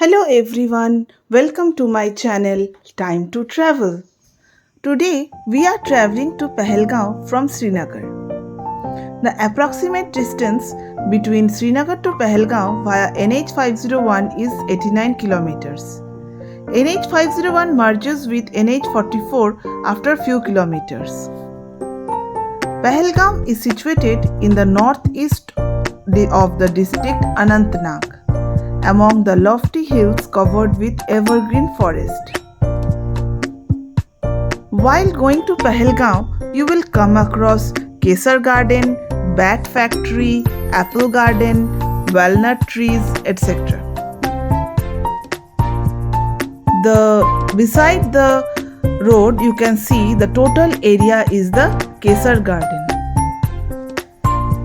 Hello everyone, welcome to my channel Time to Travel. Today we are traveling to Pahelgaon from Srinagar. The approximate distance between Srinagar to Pahelgaon via NH501 is 89 kilometers. NH501 merges with NH44 after few kilometers. Pahelgaon is situated in the northeast of the district Anantnag, among the lofty hills covered with evergreen forest. While going to Pahelgaon, you will come across Kesar Garden, Bat Factory, Apple Garden, Walnut trees, etc. Beside the road, you can see the total area is the Kesar Garden.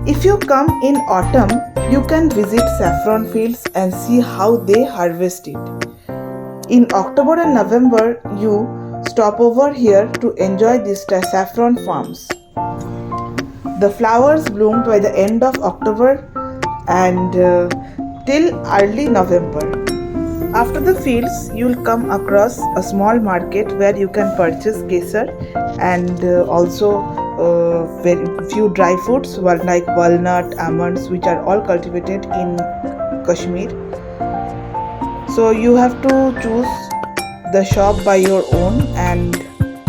If you come in autumn, you can visit saffron fields and see how they harvest it. In October and November, you stop over here to enjoy these saffron farms. The flowers bloom by the end of October and till early November. After the fields, you will come across a small market where you can purchase kesar and also very few dry fruits like walnut, almonds, which are all cultivated in Kashmir. So you have to choose the shop by your own, and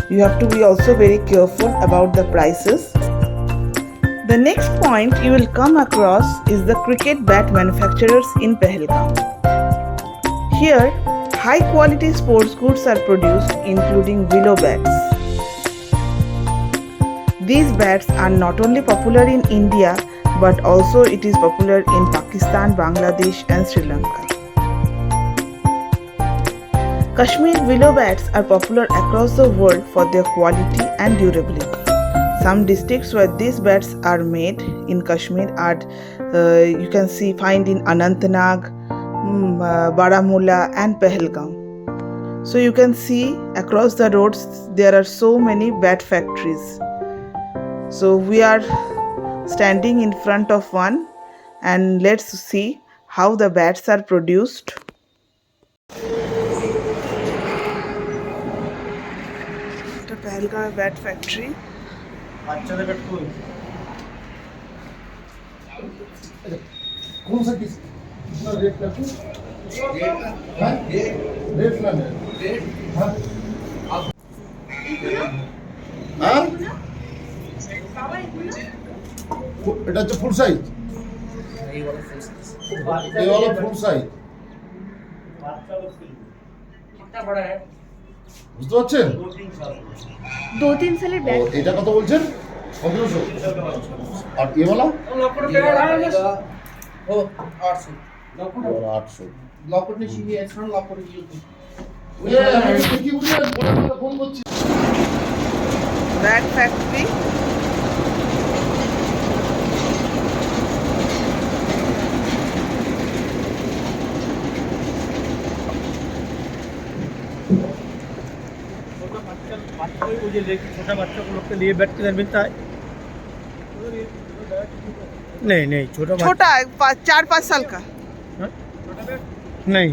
you have to be also very careful about the prices. The next point you will come across is the cricket bat manufacturers in Pahelgaon. Here, high quality sports goods are produced, including willow bats. These bats are not only popular in India, but also it is popular in Pakistan, Bangladesh and Sri Lanka. Kashmir willow bats are popular across the world for their quality and durability. Some districts where these bats are made in Kashmir are you can find in Anantnag, Baramulla and Pahelgaon. So you can see across the roads there are so many bat factories. So we are standing in front of one and let's see how the bats are produced. The Pahelgaon bat factory. कौन सा किस कितना rate का rate ना rate हाँ हाँ এটা হচ্ছে ফুল সাইজ এই वाला ফুল সাইজ कितना बड़ा है বুঝতে পারছেন 2-3 সালের ব্যাগ এটা কত বলছেন 1500 আর এই वाला ও 800 800 লকট নে শিখে এখন লকট গিয়ে তো কি বুঝলেন বলে ফোন করছি Bat factory. छोटा बच्चा को लोग के लिए बैठ के मिलता है नहीं छोटा छोटा 4-5 साल का नहीं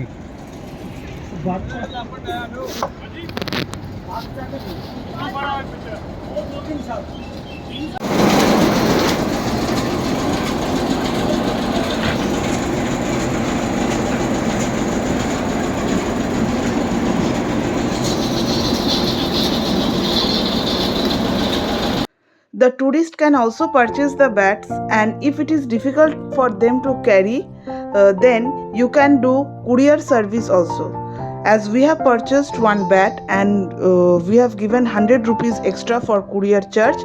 The tourist can also purchase the bats, and if it is difficult for them to carry, then you can do courier service also. As we have purchased one bat and we have given 100 rupees extra for courier charge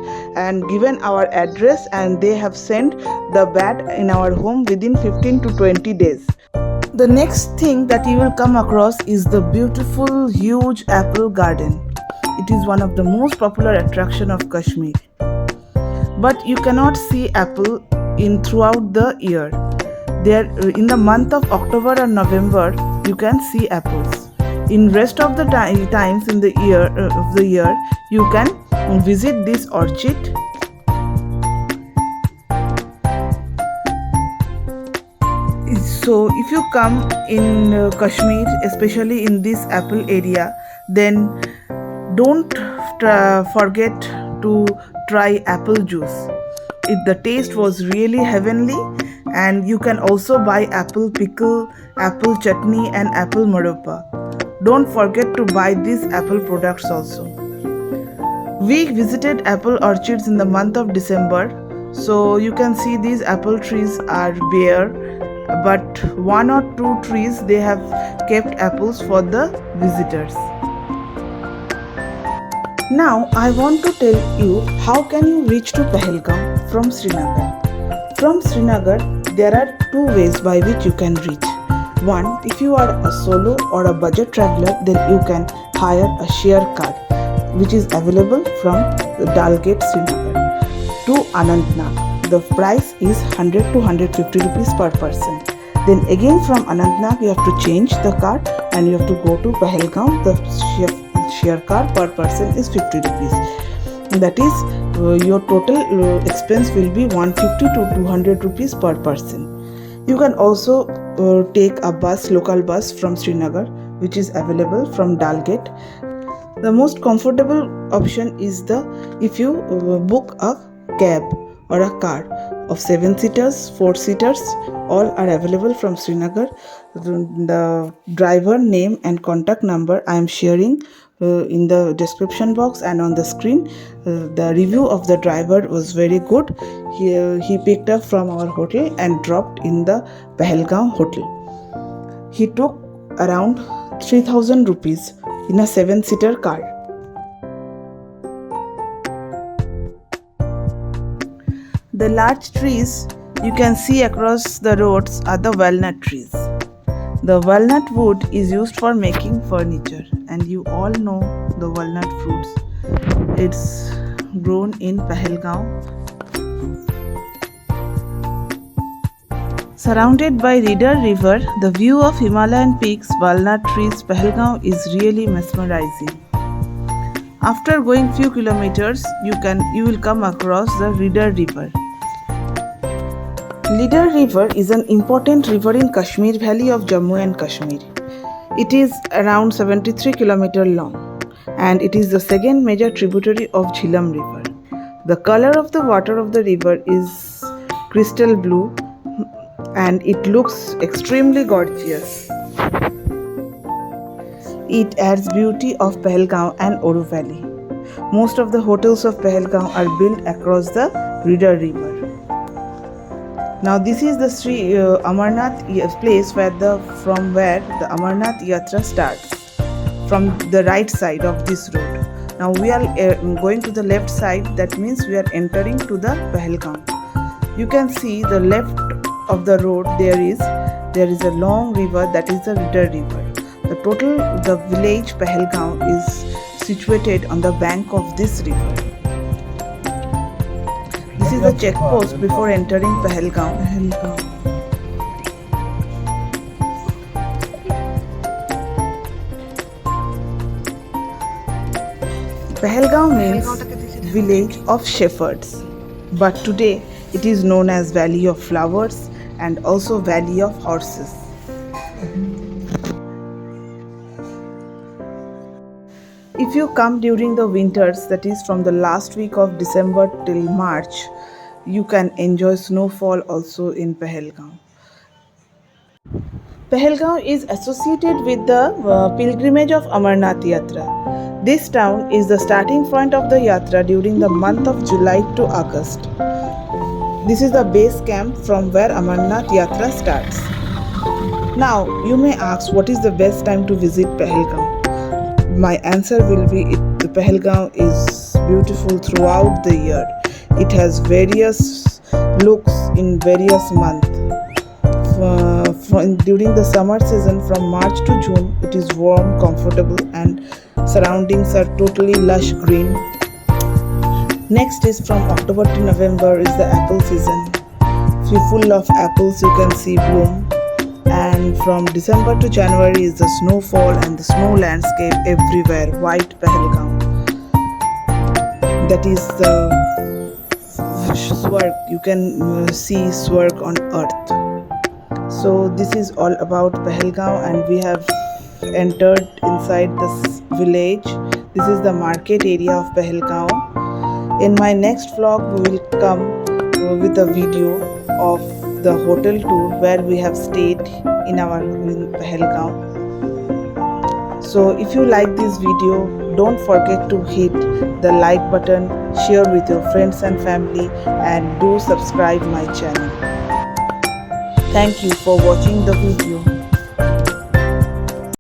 and given our address, and they have sent the bat in our home within 15 to 20 days. The next thing that you will come across is the beautiful huge apple garden. It is one of the most popular attraction of Kashmir. But you cannot see apple throughout the year. There in the month of October and November you can see apples. In rest of the times in the year you can visit this orchard. It's So if you come in Kashmir, especially in this apple area, then don't forget to try apple juice. The taste was really heavenly, and you can also buy apple pickle, apple chutney and apple maropa. Don't forget to buy these apple products also. We visited apple orchards in the month of December, so you can see these apple trees are bare, but one or two trees they have kept apples for the visitors. Now I want to tell you how can you reach to Pahelgaon from Srinagar. From Srinagar there are two ways by which you can reach. One, if you are a solo or a budget traveler, then you can hire a share car which is available from Dalgate Srinagar to Anantnag. The price is 100 to 150 rupees per person. Then again from Anantnag you have to change the car and you have to go to Pahelgaon. The share car per person is 50 rupees. That is your total expense will be 150 to 200 rupees per person. You can also take a bus, local bus from Srinagar, which is available from Dalgate. The most comfortable option is if you book a cab or a car of 7-seaters, 4-seaters, all are available from Srinagar. The driver name and contact number I am sharing in the description box and on the screen. The review of the driver was very good. He picked up from our hotel and dropped in the Pahelgaon hotel. He took around 3000 rupees in a 7-seater car. The large trees you can see across the roads are the walnut trees. The walnut wood is used for making furniture, and you all know the walnut fruits. It's grown in Pahelgaon. Surrounded by Reeder River, the view of Himalayan peaks, walnut trees, Pahelgaon is really mesmerizing. After going few kilometers, you will come across the Reeder River. Reeder River is an important river in Kashmir Valley of Jammu and Kashmir. It is around 73 km long and it is the second major tributary of Jhelum River. The color of the water of the river is crystal blue and it looks extremely gorgeous. It adds beauty of Pahelgaon and Oru Valley. Most of the hotels of Pahelgaon are built across the Reeder River. Now this is the Sri Amarnath place from where the Amarnath Yatra starts, from the right side of this road. Now we are going to the left side, that means we are entering to the Pahelgaon. You can see the left of the road there is a long river, that is the Reeder River. The village Pahelgaon is situated on the bank of this river. This is the checkpost before entering Pahelgaon. Pahelgaon means village of shepherds, but today it is known as Valley of Flowers and also Valley of Horses. If you come during the winters, that is from the last week of December till March, you can enjoy snowfall also in Pahelgaon. Pahelgaon is associated with the pilgrimage of Amarnath Yatra. This town is the starting point of the Yatra during the month of July to August. This is the base camp from where Amarnath Yatra starts. Now, you may ask what is the best time to visit Pahelgaon. My answer will be the Pahelgaon is beautiful throughout the year. It has various looks in various months. During the summer season from March to June, it is warm, comfortable and surroundings are totally lush green. Next is from October to November is the apple season. Full of apples you can see bloom. And from December to January is the snowfall and the snow landscape everywhere, white Pahelgaon. That is the Swarg, you can see Swarg on earth. So this is all about Pahelgaon, and we have entered inside this village. This is the market area of Pahelgaon. In my next vlog we will come with a video of the hotel tour where we have stayed in Pahelgaon. So if you like this video, don't forget to hit the like button, share with your friends and family, and do subscribe my channel. Thank you for watching the video.